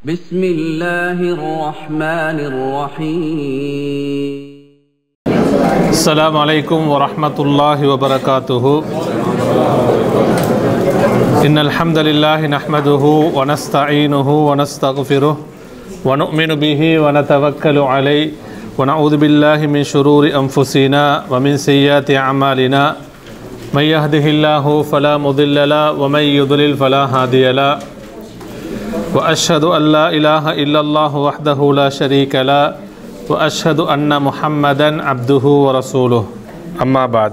بسم الله الرحمن الرحيم السلام عليكم ورحمة الله وبركاته إن الحمد لله نحمده ونستعينه ونستغفره ونؤمن به ونتوكل عليه ونعوذ بالله من شرور أنفسنا ومن سيئات أعمالنا من يهده الله فلا مضل له ومن يضلل فلا هادي له وأشهد أن لا إله إلا الله وحده لا شريك له وأشهد أن محمدا عبده ورسوله أما بعد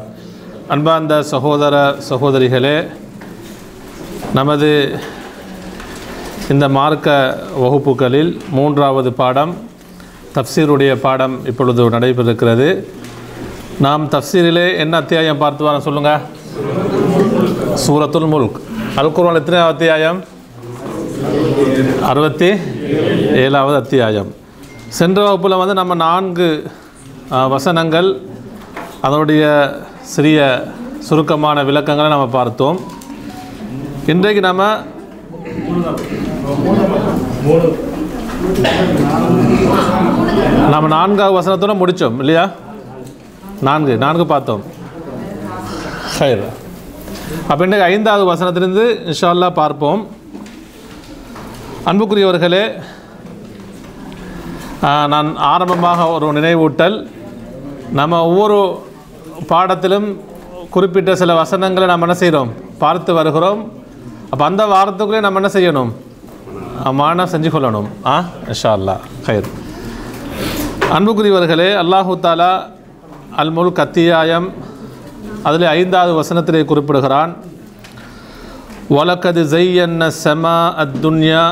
அன்பார்ந்த சகோதர சகோதரிகளே, நமது இந்த மார்க்க வகுப்புகளில் மூன்றாவது பாடம் தஃப்சீருடைய பாடம் இப்பொழுது நடைபெறுகிறது. நாம் தஃப்சீரிலே என்ன அத்தியாயம் பார்த்து வர சொல்லுங்கள்? சூரத்துல் முல்க். அல் குர்ஆன் எத்தனை அத்தியாயம்? 67வது அத்தியாயம். சென்ற வகுப்பில் நம்ம 4 வசனங்கள் அதனுடைய சிறிய சுருக்கமான விளக்கங்களை நம்ம பார்த்தோம். இன்றைக்கு நம்ம 4வது வசனத்தோடு முடித்தோம் இல்லையா? 4 பார்த்தோம். ஹைர். அப்போ இன்றைக்கு 5வது வசனத்திலிருந்து இன்ஷா அல்லாஹ் பார்ப்போம். அன்புக்குரியவர்களே, நான் ஆரம்பமாக ஒரு நினைவூட்டல். நம்ம ஒவ்வொரு பாடத்திலும் குறிப்பிட்ட சில வசனங்களை நம்ம என்ன செய்கிறோம்? பார்த்து வருகிறோம். அப்போ அந்த வாரத்துக்குள்ளே நம்ம என்ன செய்யணும்? மானம் செஞ்சு கொள்ளணும். இன்ஷா அல்லாஹ். ஹைர். அன்புக்குரியவர்களே, அல்லாஹு தாலா அல் முல்க் அத்தியாயம் அதில் 5வது வசனத்திலே குறிப்பிடுகிறான், வலக்கது ஸையன்ன ஸமா அத்துன்யா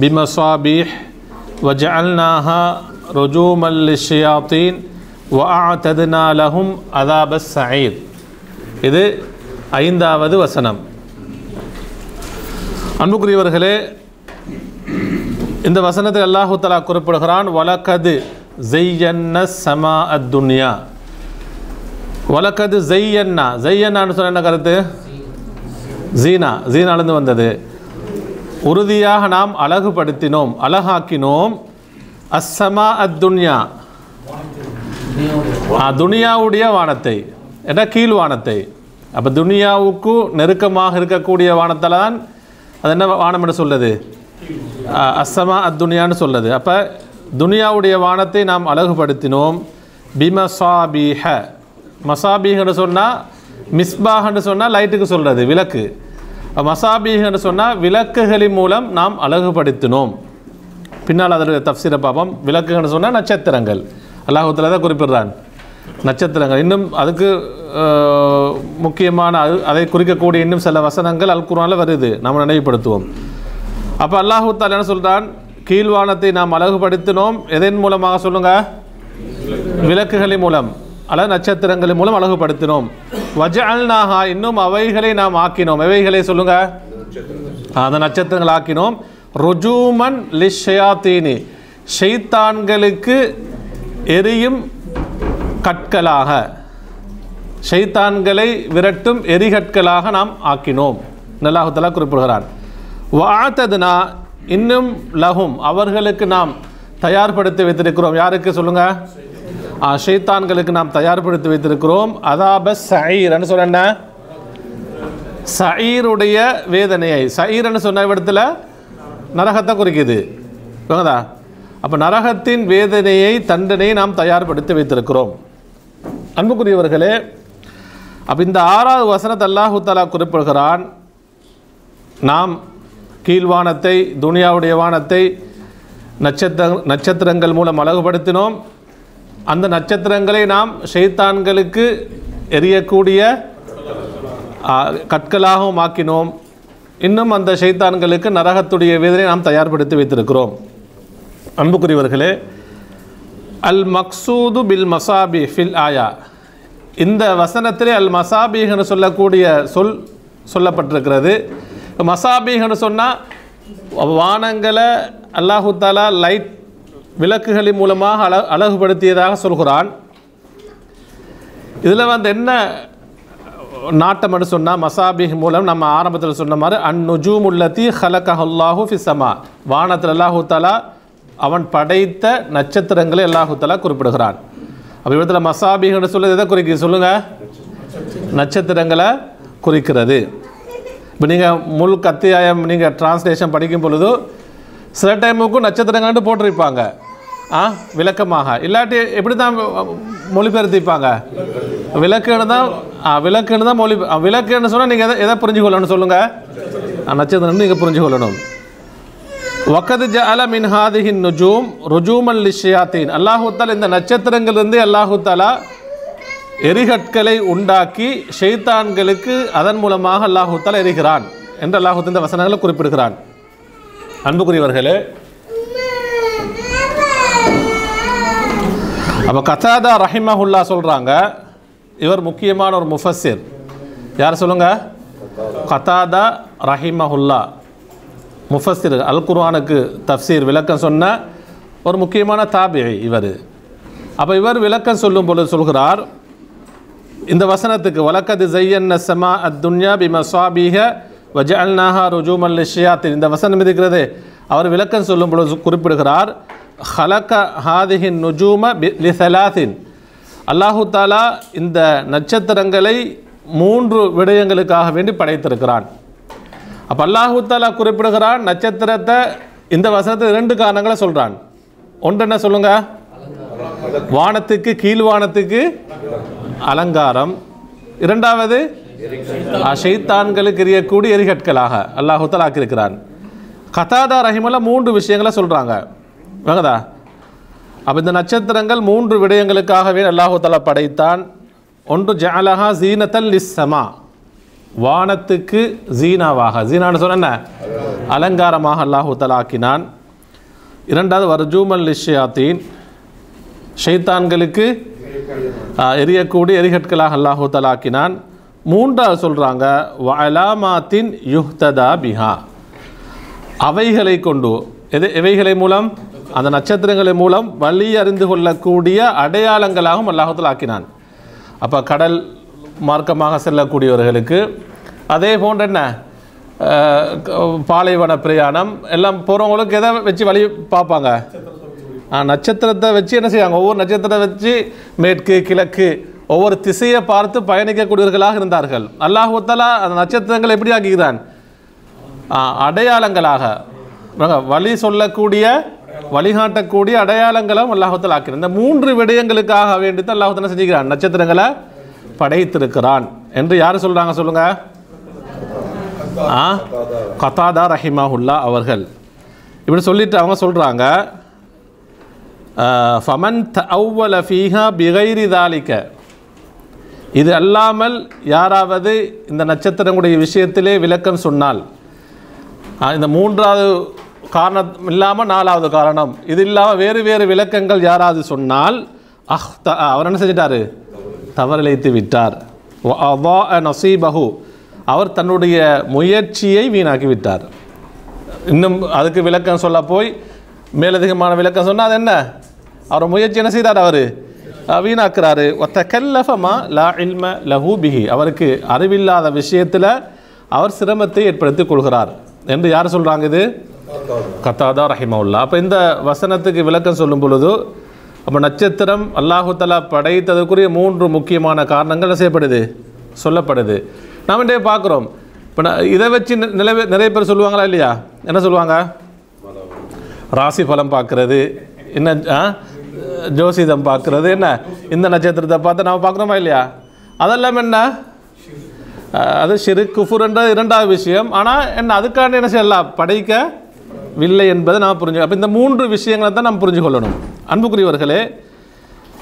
பிமஸாபிஹ் வஜஅல்நாஹா ருஜூமன் லிஷ்ஷயாத்தீன் வஅஅதத்னா லஹும் அஸாபஸ் ஸஈர். இது 5வது வசனம். அன்புக்குரியவர்களே, இந்த வசனத்தில் அல்லாஹு தஆலா குறிப்பிடுகிறான், வலக்கது ஸையன்ன ஸமா அத்துன்யா. வலக்கது ஸையன்னா, ஸையன்னான்னு சொன்ன என்ன கருத்து? ஜீனாலிருந்து வந்தது. உறுதியாக நாம் அழகுபடுத்தினோம், அழகாக்கினோம். அஸ்ஸமா அத்துன்யா, துனியாவுடைய வானத்தை, என்ற கீழ் வானத்தை. அப்போ துனியாவுக்கு நெருக்கமாக இருக்கக்கூடிய வானத்தில் தான் அது என்ன வானம் என்று சொல்லுது? அஸ்ஸமா அத்துன்யான்னு சொல்லுது. அப்போ துனியாவுடைய வானத்தை நாம் அழகுபடுத்தினோம். பிமஸாபிஹ, மசாபிஹ்னு சொன்னால், மிஸ்பாஹ்னு சொன்னால் லைட்டுக்கு சொல்கிறது, விளக்கு. மசாபிஹ்னு சொன்னால் விளக்குகளின் மூலம் நாம் அழகுபடுத்தினோம். பின்னால் அதனுடைய தஃப்சீரை பார்ப்போம். விளக்குன்னு சொன்னால் நட்சத்திரங்கள். அல்லாஹ் தஆலா தான் குறிப்பிடுறான், நட்சத்திரங்கள். இன்னும் அதுக்கு முக்கியமான அதை குறிக்கக்கூடிய இன்னும் சில வசனங்கள் அல் குர்ஆனில் வருது, நாம் நினைவுபடுத்துவோம். அப்போ அல்லாஹ் தஆலா என்ன சொல்கிறான்? கீழ்வானத்தை நாம் அழகுபடுத்தினோம். எதன் மூலமாக சொல்லுங்கள்? விளக்குகளின் மூலம், அல்லது நட்சத்திரங்களின் மூலம் அழகுபடுத்தினோம். வஜஅல்நாஹா, இன்னும் அவைகளை நாம் ஆக்கினோம். எவைகளை சொல்லுங்க? அந்த நட்சத்திரங்கள் ஆக்கினோம். ருஜூமன் லிஷ்ஷயாத்தீனி, ஷைத்தான்களுக்கு எரியும் கற்களாக, ஷைத்தான்களை விரட்டும் எரிகற்களாக நாம் ஆக்கினோம். அல்லாஹ் தஆலா குறிப்பிடுகிறான். வஅஅதத்னா, இன்னும் லஹும், அவர்களுக்கு நாம் தயார்படுத்தி வைத்திருக்கிறோம். யாருக்கு சொல்லுங்க? ஷைத்தான்களுக்கு நாம் தயார்படுத்தி வைத்திருக்கிறோம். அஸாபஸ் ஸஈர்னு சொன்ன ஸஈருடைய வேதனையை, ஸஈர்னு சொன்ன இடத்துல நரகத்தை குறிக்குது. புரியுதா? அப்போ நரகத்தின் வேதனையை, தண்டனையை நாம் தயார்படுத்தி வைத்திருக்கிறோம். அன்புக்குரியவர்களே, அப்போ இந்த 6வது வசனத்தை அல்லாஹு தஆலா குறிப்பிடுகிறான், நாம் கீழ்வானத்தை, துனியாவுடைய வானத்தை நட்சத்திரங்கள் மூலம் அழகுபடுத்தினோம். அந்த நட்சத்திரங்களை நாம் ஷைத்தான்களுக்கு எரியக்கூடிய கற்களாகவும் ஆக்கினோம். இன்னும் அந்த ஷைத்தான்களுக்கு நரகத்துடைய வேதனை நாம் தயார்படுத்தி வைத்திருக்கிறோம். அன்புக்குரியவர்களே, அல் மக்சூது பில் மசாபி ஃபில் ஆயா, இந்த வசனத்திலே அல் மசாபிஹ்னு சொல்லக்கூடிய சொல் சொல்லப்பட்டிருக்கிறது. மசாபிஹ்னு சொன்னால் வானங்களை அல்லாஹு தஆலா லைட், விளக்குகளின் மூலமாக அழகுபடுத்தியதாக சொல்கிறான். இதில் என்ன நாட்டம் என்று சொன்னால் மசாபிஹ் மூலம் நம்ம ஆரம்பத்தில் சொன்ன மாதிரி அந்நுஜூமுல்லதி ஹலகஹுல்லாஹு ஃபிஸ்ஸமா, வானத்தில் அல்லாஹு தஆலா அவன் படைத்த நட்சத்திரங்களை அல்லாஹு தஆலா குறிப்பிடுகிறான். அப்போ இடத்துல மசாபிஹ்னு சொல்லுறது எதை குறிக்கிறது சொல்லுங்கள்? நட்சத்திரங்களை குறிக்கிறது. இப்போ நீங்கள் முழு அத்தியாயம் நீங்கள் டிரான்ஸ்லேஷன் படிக்கும் பொழுது சில டைமுக்கும் நட்சத்திரங்கள்னு போட்டிருப்பாங்க விளக்கமாக, இல்லாட்டி எப்படி தான் மொழிபெயர்த்திப்பாங்க? விளக்குன்னு தான் மொழி. விளக்குன்னு சொன்னால் நீங்கள் எதை புரிஞ்சு கொள்ளணும் சொல்லுங்கள்? நட்சத்திரம் நீங்கள் புரிஞ்சு கொள்ளணும். வக்கது ஜஅல மின் ஹாதிஹின் நுஜூம் ருஜூமன் லிஷ்ஷயாத்தீன், அல்லாஹு தஆலா இந்த நட்சத்திரங்களிலிருந்து அல்லாஹு தஆலா எரிகற்களை உண்டாக்கி ஷைத்தான்களுக்கு அதன் மூலமாக அல்லாஹு தஆலா எரிகிறான் என்று அல்லாஹு இந்த வசனங்களை குறிப்பிடுகிறான். அன்புக்குரியவர்களே, அப்போ கதாதா ரஹிமஹுல்லா சொல்கிறாங்க, இவர் முக்கியமான ஒரு முஃபஸ்ஸிர். யார் சொல்லுங்க? கதாதா ரஹிமஹுல்லா, முஃபஸ்ஸிர், அல் குர்ஆனுக்கு தஃப்சீர் விளக்கம் சொன்ன ஒரு முக்கியமான தாபிஇ இவர். அப்போ இவர் விளக்கம் சொல்லும் பொழுது சொல்கிறார், இந்த வசனத்துக்கு வலக்கது ஸய்யன்னா ஸமா அத்-துன்யா பிமஸாபிஹ வஜஅல்னாஹா ருஜூமன் லிஷ்ஷயாத்தீன், இந்த வசனம் இருக்கிறது. அவர் விளக்கம் சொல்லும் பொழுது குறிப்பிடுகிறார், ஹலக ஹாதிஹின் நுஜூம லிஸலாத்தின், அல்லாஹு தஆலா இந்த நட்சத்திரங்களை 3 விடயங்களுக்காக வேண்டி படைத்திருக்கிறான். அப்போ அல்லாஹு தஆலா குறிப்பிடுகிறான் நட்சத்திரத்தை. இந்த வசனத்தை 2 காரணங்களை சொல்கிறான். ஒன்று என்ன சொல்லுங்க? வானத்துக்கு கீழ்வானத்துக்கு அலங்காரம். இரண்டாவது ஷைத்தான்களுக்கு எரியக்கூடிய எரிகற்களாக அல்லாஹு தஆலா ஆக்கியிருக்கிறான். கதாதா ரஹிமஹுல்லா 3 விஷயங்களை சொல்கிறாங்க. வாங்கதா? அப்போ இந்த நட்சத்திரங்கள் 3 விடயங்களுக்காகவே அல்லாஹு தஆலா படைத்தான். ஒன்று ஜஅலஹா ஸீனத்தல் லிஸ்ஸமா, வானத்துக்கு ஜீனாவாக, ஜீனான்னு சொன்ன அலங்காரமாக அல்லாஹு தஆலா ஆக்கினான். இரண்டாவது வர்ஜூமன் லிஷ்ஷயாத்தீன், ஷைத்தான்களுக்கு எரியக்கூடிய எரிகற்களாக அல்லாஹு தஆலா ஆக்கினான். மூன்றாவது சொல்கிறாங்க வ அலாமாத்தின் யுஹ்ததா பிஹா, அவைகளை கொண்டு, எவைகளை மூலம்? அந்த நட்சத்திரங்களின் மூலம் வழி அறிந்து கொள்ளக்கூடிய அடையாளங்களாகவும் அல்லாஹு தஆலா ஆக்கினான். அப்போ கடல் மார்க்கமாக செல்லக்கூடியவர்களுக்கு, அதே போன்ற என்ன பாலைவன பிரயாணம் எல்லாம் போகிறவங்களுக்கு எதை வச்சு வழி பார்ப்பாங்க? நட்சத்திரத்தை வச்சு என்ன செய்வாங்க? ஒவ்வொரு நட்சத்திரத்தை வச்சு மேற்கு கிழக்கு ஒவ்வொரு திசையை பார்த்து பயணிக்கக்கூடியவர்களாக இருந்தார்கள். அல்லாஹு தஆலா அந்த நட்சத்திரங்களை எப்படி ஆக்கிக்கிறான்? அடையாளங்களாக, வழி சொல்லக்கூடிய வழிகாட்டக்கூடிய அடையாளங்களும் அல்லாஹு தஆலா ஆக்கிறான். இந்த 3 விடயங்களுக்காக வேண்டி தான் அல்லாஹு தஆலா செஞ்சுக்கிறான், நட்சத்திரங்களை படைத்திருக்கிறான் என்று யார் சொல்கிறாங்க சொல்லுங்க? கதாதா ரஹிமஹுல்லா அவர்கள் இப்படி சொல்லிட்டு அவங்க சொல்கிறாங்க, ஃபமன் தஅவ்வல ஃபீஹா பிகைரி தாலிக, இது அல்லாமல் யாராவது இந்த நட்சத்திரங்களுடைய விஷயத்திலே விளக்கம் சொன்னால், இந்த 3வது காரணம் இல்லாமல் 4வது காரணம் இது இல்லாமல் வேறு வேறு விளக்கங்கள் யாராவது சொன்னால் அவர் என்ன செஞ்சிட்டாரு? தவறிழைத்து விட்டார். நசீபஹு, அவர் தன்னுடைய முயற்சியை வீணாக்கி விட்டார். இன்னும் அதுக்கு விளக்கம் சொல்ல போய் மேலதிகமான விளக்கம் சொன்னால் அது என்ன? அவர் முயற்சி என்ன செய்தார்? அவர் வீணாக்குறாரு. ஒத்தக்கல்லஃபமா லா இல்ம லஹு பிஹி, அவருக்கு அறிவில்லாத விஷயத்தில் அவர் சிரமத்தை ஏற்படுத்திக் கொள்கிறார் என்று யார் சொல்கிறாங்க? இது கதாதா ரஹிமஹுல்லா. அப்போ இந்த வசனத்துக்கு விளக்கம் சொல்லும் பொழுது, அப்போ நட்சத்திரம் அல்லாஹு தஆலா படைத்ததுக்குரிய 3 முக்கியமான காரணங்கள் செய்யப்படுது, சொல்லப்படுது. நாம் இன்றைய பார்க்குறோம். இப்போ இதை வச்சு நிறைய பேர் சொல்லுவாங்களா இல்லையா? என்ன சொல்லுவாங்க? ராசி பலம் பார்க்குறது, என்ன ஜோசிதம் பார்க்குறது, என்ன இந்த நட்சத்திரத்தை பார்த்து நாம் பார்க்குறோமா இல்லையா? அதெல்லாம் என்ன? அது ஷிர்க் குஃபுர்ன்ற 2வது விஷயம். ஆனால் என்ன அதுக்காண்டி என்ன செய்யலாம்? படைக்கவில்லை என்பதை நாம் புரிஞ்சு. அப்போ இந்த 3 விஷயங்களை தான் நாம் புரிஞ்சு கொள்ளணும். அன்புக்குரியவர்களே,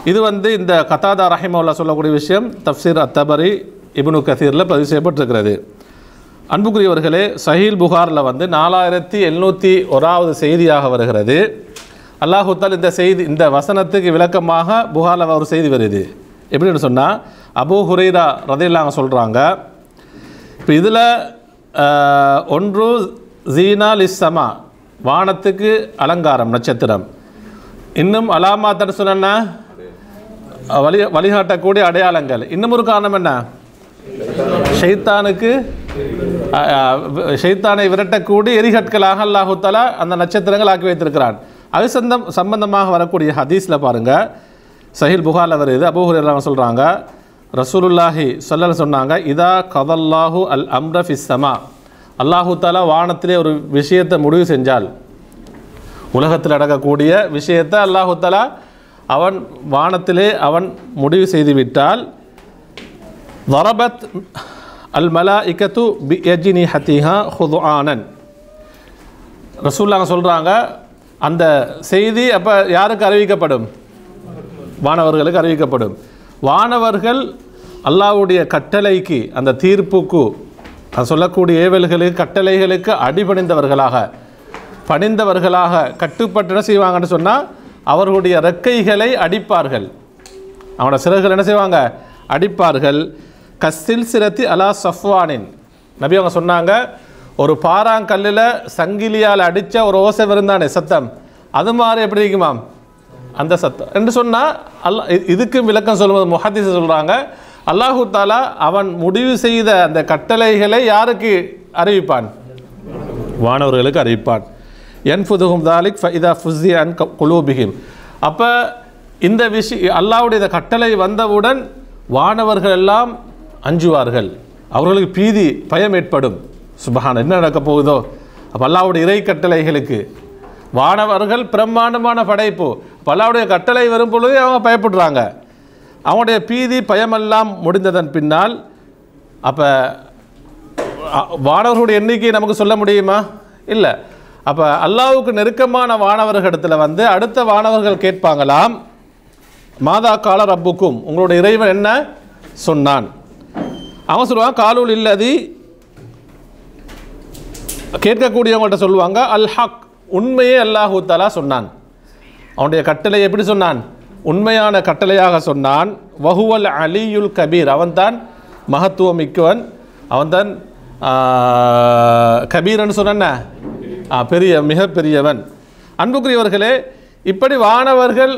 இது இந்த கதாதா ரஹிமஹுல்லா சொல்லக்கூடிய விஷயம் தஃப்சீர் அத்-தபரி இப்னு கசீரில் பதிவு செய்யப்பட்டிருக்கிறது. அன்புக்குரியவர்களே, சஹீல் புகாரில் 4701வது செய்தியாக வருகிறது. அல்லாஹு தஆலா இந்த செய்தி, இந்த வசனத்துக்கு விளக்கமாக புகாரில் ஒரு செய்தி வருது. எப்படின்னு சொன்னால், அபூ ஹுரைரா ரலியல்லாஹு அன்ஹு சொல்கிறாங்க, இப்போ இதில் ஒன்று ஜீனா லிஸ்ஸமா, வானத்துக்கு அலங்காரம் நட்சத்திரம். இன்னும் அலாமாத்தன்னு சொன்ன வழிகாட்டக்கூடிய அடையாளங்கள். இன்னும் ஒரு காரணம் என்ன? ஷைத்தானை விரட்டக்கூடிய எரிகற்களாக அல்லாஹு தஆலா அந்த நட்சத்திரங்கள் ஆக்கி வைத்திருக்கிறான். அது சம்பந்தமாக வரக்கூடிய ஹதீஸில் பாருங்கள், சஹீல் புகாரில் வருது. அபூ ஹுரைரா சொல்கிறாங்க, ரசூலுல்லாஹி ஸல்லல்லாஹு சொன்னாங்க, இதா கதல்லாஹு அல் அம்ர ஃபிஸ் ஸமா, அல்லாஹு தஆலா வானத்திலே ஒரு விஷயத்தை முடிவு செஞ்சால், உலகத்தில் நடக்கக்கூடிய விஷயத்தை அல்லாஹு தஆலா அவன் வானத்திலே அவன் முடிவு செய்துவிட்டால், ضربت الملائكة بأجنحتها خضعانا. ரசூலுல்லாஹ் சொல்கிறாங்க, அந்த செய்தி அப்போ யாருக்கு அறிவிக்கப்படும்? வானவர்களுக்கு அறிவிக்கப்படும். வானவர்கள் அல்லாஹ்வுடைய கட்டளைக்கு, அந்த தீர்ப்புக்கு, சொல்லக்கூடிய ஏவல்களுக்கு, கட்டளைகளுக்கு அடிபணிந்தவர்களாக, பணிந்தவர்களாக கட்டுப்பட்டு என்ன செய்வாங்கன்னு சொன்னால், அவர்களுடைய ரெக்கைகளை அடிப்பார்கள். அவனோட சிறகுகள் என்ன செய்வாங்க? அடிப்பார்கள். கஸ்ஸில் சிரத்தி அலா சஃப்வானின், நபி அவங்க சொன்னாங்க, ஒரு பாறாங்கல்லில் சங்கிலியால் அடித்த ஒரு ஓசை வருந்தானே சத்தம், அது மாதிரி எப்படி இருக்குமாம் அந்த சத்தம் என்று சொன்னால், இதுக்கு விளக்கம் சொல்லும்போது முஹத்திஸ் சொல்கிறாங்க, அல்லாஹு தஆலா அவன் முடிவு செய்த அந்த கட்டளைகளை யாருக்கு அறிவிப்பான்? வானவர்களுக்கு அறிவிப்பான். யன்ஃபுதுஹும் தாலிக் ஃபஇதா ஃபுஸிய அன் குலூபிஹிம். அப்போ இந்த விஷயம் அல்லாஹ்வுடைய கட்டளை வந்தவுடன் வானவர்கள் எல்லாம் அஞ்சுவார்கள், அவர்களுக்கு பீதி பயம் ஏற்படும். சுப்ஹான், என்ன நடக்க போகுதோ. அப்போ அல்லாஹ்வுடைய இறை கட்டளைகளுக்கு வானவர்கள் பிரம்மாண்டமான படைப்பு, அல்லாஹ்வுடைய கட்டளை வரும் பொழுதே அவங்க பயப்படுறாங்க. அவங்களுடைய பீதி பயமெல்லாம் முடிந்ததன் பின்னால், அப்போ வானவர்களுடைய எண்ணிக்கை நமக்கு சொல்ல முடியுமா? இல்லை. அப்போ அல்லாஹ்வுக்கு நெருக்கமான வானவர்களிடத்தில் வந்து அடுத்த வானவர்கள் கேட்பாங்களாம், மாதா கால ரப்புக்கும், உங்களுடைய இறைவன் என்ன சொன்னான்? அவன் சொல்லுவாங்க, காலூல் இல்லதி, கேட்கக்கூடியவங்கள்ட்ட சொல்லுவாங்க, அல் ஹக், உண்மையே அல்லாஹு தஆலா சொன்னான். அவனுடைய கட்டளை எப்படி சொன்னான்? உண்மையான கட்டளையாக சொன்னான். வஹுவல் அலியுல் கபீர், அவன்தான் மகத்துவம் மிக்கவன், அவன்தான் கபீரன்னு சொன்ன பெரிய மிக பெரியவன். அன்புக்குரியவர்களே, இப்படி வானவர்கள்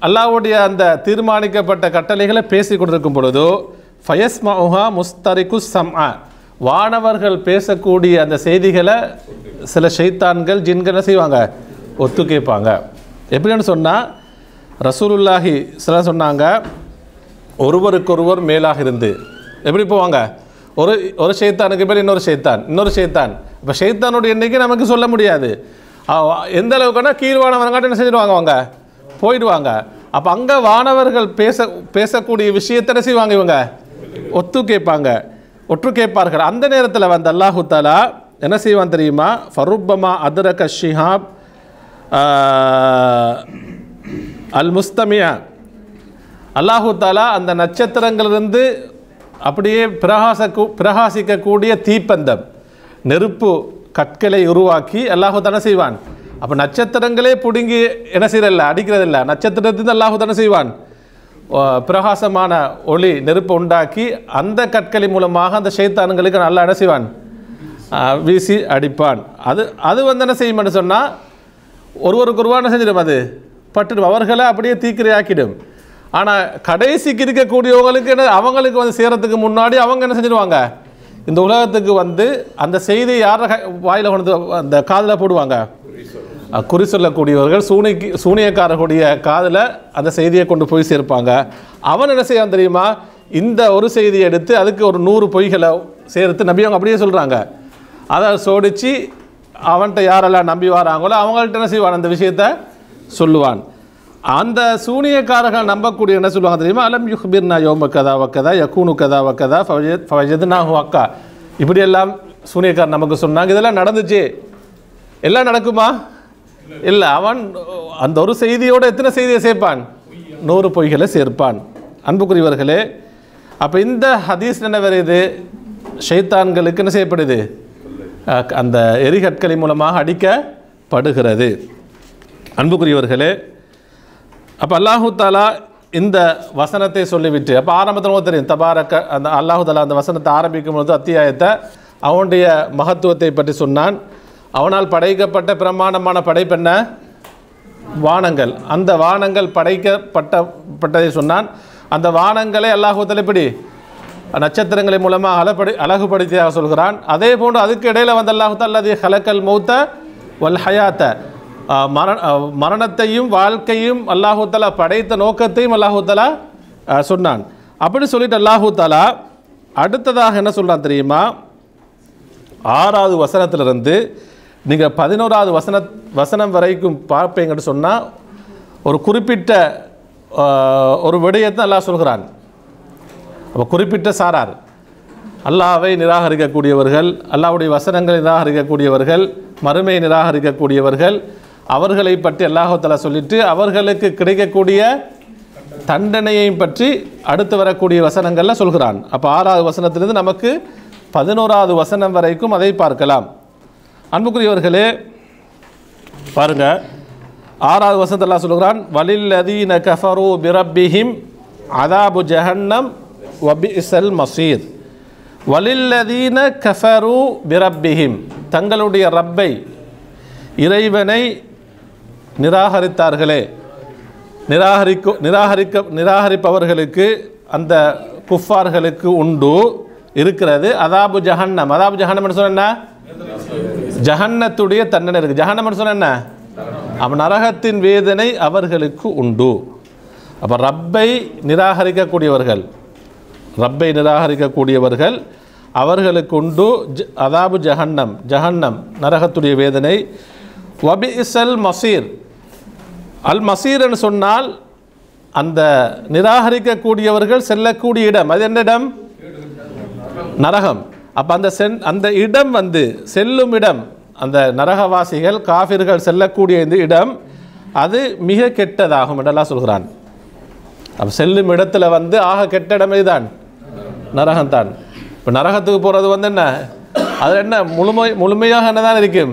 அல்லாஹ்வுடைய அந்த தீர்மானிக்கப்பட்ட கட்டளைகளை பேசி கொண்டிருக்கும் பொழுது, ஃபயஸ்மஉஹா முஸ்தரிகு ஸம்அ, வானவர்கள் பேசக்கூடிய அந்த செய்திகளை சில ஷைத்தான்கள் ஜின்கள் செய்வாங்க, ஒத்து கேட்பாங்க. எப்படின்னு சொன்னால், ரசூலுல்லாஹி ஸல்லல்லாஹு சொன்னாங்க, ஒருவருக்கொருவர் மேலாக இருந்து எப்படி போவாங்க? ஒரு ஷைத்தானுக்கு பேர் இன்னொரு ஷைத்தான். இப்போ ஷைத்தானுடைய எண்ணிக்கை நமக்கு சொல்ல முடியாது. எந்த அளவுக்குன்னா கீழ்வானவரங்காட்ட என்ன செஞ்சிடுவாங்க, அவங்க போயிடுவாங்க. அப்போ அங்கே வானவர்கள் பேசக்கூடிய விஷயத்தை என்ன செய்வாங்க, இவங்க ஒற்று கேட்பார்கள். அந்த நேரத்தில் வந்து அல்லாஹு தஆலா என்ன செய்வான் தெரியுமா? ஃபருப்பமா அதுரக ஷிஹாப் அல் முஸ்தமியா, அல்லாஹு தஆலா அந்த நட்சத்திரங்களிலிருந்து அப்படியே பிரகாசிக்கக்கூடிய தீப்பந்தம், நெருப்பு கற்களை உருவாக்கி அல்லாஹு தஆலா செய்வான். அப்போ நட்சத்திரங்களே பிடுங்கி என்ன செய்யறதில்ல, அடிக்கிறதில்ல, நட்சத்திரத்திலிருந்து அல்லாஹு தஆலா செய்வான், பிரகாசமான ஒளி நெருப்பு உண்டாக்கி அந்த கற்களின் மூலமாக அந்த ஷைத்தான்களுக்கு நல்லா என்ன செய்வான், வீசி அடிப்பான். அது வந்து என்ன செய்யும்னு சொன்னால், ஒருவருக்கு ஒருவா என்ன செஞ்சிடும், அது பட்டுடும், அவர்களை அப்படியே தீக்கிரையாக்கிடும். ஆனால் கடைசிக்கு இருக்கக்கூடியவங்களுக்கு என்ன, அவங்களுக்கு வந்து சேரத்துக்கு முன்னாடி அவங்க என்ன செஞ்சிடுவாங்க, இந்த உலகத்துக்கு வந்து அந்த செய்தியை யார வாயில் கொண்டு அந்த காதில் போடுவாங்க, குறி சொல்லக்கூடியவர்கள், சூனியக்காரர்களுடைய காதில் அந்த செய்தியை கொண்டு போய் சேர்ப்பாங்க. அவன் என்ன செய்வான் தெரியுமா? இந்த ஒரு செய்தியை எடுத்து அதுக்கு ஒரு 100 பொய்களை சேர்த்து, நபி அவங்க அப்படியே சொல்கிறாங்க, அதை சோடித்து அவன்கிட்ட யாரெல்லாம் நம்பி வராங்களோ அவங்கள்ட்ட என்ன செய்வான், அந்த விஷயத்தை சொல்லுவான். அந்த சூனியக்காரர்கள் நம்பக்கூடிய என்ன சொல்லுவாங்க தெரியுமா? அலம் யுஹ்பிர்னா யோம கதா வக்கதா யகூனு கதா வக்கதா ஃபவஜத்னாஹு அக்கா, இப்படியெல்லாம் சூனியக்காரர் நமக்கு சொன்னாங்க, இதெல்லாம் நடந்துச்சு. எல்லாம் நடக்குமா? இல்லை. அவன் அந்த ஒரு செய்தியோடு எத்தனை செய்தியை சேர்ப்பான்? 100 பொய்களை சேர்ப்பான். அன்புக்குரியவர்களே, அப்போ இந்த ஹதீஸ் என்ன வருது? ஷைத்தான்களுக்கு என்ன செய்யப்படுது? அந்த எரிகற்களின் மூலமாக அடிக்கப்படுகிறது. அன்புக்குரியவர்களே, அப்போ அல்லாஹு தஆலா இந்த வசனத்தை சொல்லிவிட்டு, அப்போ ஆரம்பத்தில் தெரியும் தபாரக்க, அந்த அல்லாஹு தஆலா அந்த வசனத்தை ஆரம்பிக்கும் பொழுது அத்தியாயத்தை அவனுடைய மகத்துவத்தை பற்றி சொன்னான். அவனால் படைக்கப்பட்ட பிரமாண்டமான படைப்பு என்ன? வானங்கள். அந்த வானங்கள் படைக்கப்பட்டதை சொன்னான். அந்த வானங்களை அல்லாஹு தஆலா எப்படி நட்சத்திரங்களின் மூலமாக அழகுபடுத்தியாக சொல்கிறான். அதே போன்று அதுக்கு இடையில் வந்து அல்லாஹு தஆலா அல்லதி ஹலக்கல் மௌத்த வல் ஹயாத்த, மரணத்தையும் வாழ்க்கையும் அல்லாஹு தஆலா படைத்த நோக்கத்தையும் அல்லாஹு தஆலா சொன்னான். அப்படி சொல்லிட்டு அல்லாஹு தஆலா அடுத்ததாக என்ன சொல்கிறான் தெரியுமா? 6வது வசனத்திலிருந்து நீங்கள் 11வது வசனம் வரைக்கும் பார்ப்பீங்கன்னு சொன்னால் ஒரு குறிப்பிட்ட ஒரு விடயத்தை அல்லாஹ் சொல்கிறான். அப்போ குறிப்பிட்ட சாரார் அல்லாஹ்வை நிராகரிக்கக்கூடியவர்கள், அல்லாஹ்வுடைய வசனங்களை நிராகரிக்கக்கூடியவர்கள், மறுமையை நிராகரிக்கக்கூடியவர்கள், அவர்களை பற்றி அல்லாஹ் தஆலா சொல்லிட்டு அவர்களுக்கு கிடைக்கக்கூடிய தண்டனையை பற்றி அடுத்து வரக்கூடிய வசனங்களில் சொல்கிறான். அப்போ 6வது வசனத்திலிருந்து நமக்கு 11வது வசனம் வரைக்கும் அதை பார்க்கலாம். அன்புக்குரியவர்களே பாருங்க, 6வது வசனத்தில் அல்லாஹ் சொல்கிறான், வலில்லதீன கஃபரு பிரப்பிஹிம் அதாபு ஜஹன்னம் வபிஇஸல் மஸீர். வலில்லதீன கஃபரு பிரப்பிஹிம், தங்களுடைய ரப்பை இறைவனை நிராகரித்தார்களே, நிராகரிப்பவர்களுக்கு அந்த குஃபார்களுக்கு உண்டு இருக்கிறது அதாபு ஜஹன்னம். அதாபு ஜஹன்னம் சொன்ன ஜஹன்னத்துடைய தண்டனை இருக்கு. ஜஹன்னம் சொன்ன அப்போ நரகத்தின் வேதனை அவர்களுக்கு உண்டு. அப்போ ரப்பை நிராகரிக்கக்கூடியவர்கள் அவர்களுக்கு உண்டு அதாபு ஜஹன்னம், ஜஹன்னம் நரகத்துடைய வேதனை. வபிஇஸல் மஸீர், அல் மஸீர் என்று சொன்னால் அந்த நிராகரிக்கக்கூடியவர்கள் செல்லக்கூடிய இடம். அது என்ன இடம்? நரகம். அப்போ அந்த இடம் வந்து செல்லும் இடம், அந்த நரகவாசிகள் காஃபிர்கள் செல்லக்கூடிய இந்த இடம் அது மிக கெட்டதாகும் என்று அல்லாஹ் சொல்கிறான். அப்போ செல்லும் இடத்துல வந்து ஆக கெட்ட இடம் இதுதான், நரகம்தான். இப்போ நரகத்துக்கு போகிறது வந்து என்ன, அது என்ன முழுமையாக என்னதான் இருக்கும்?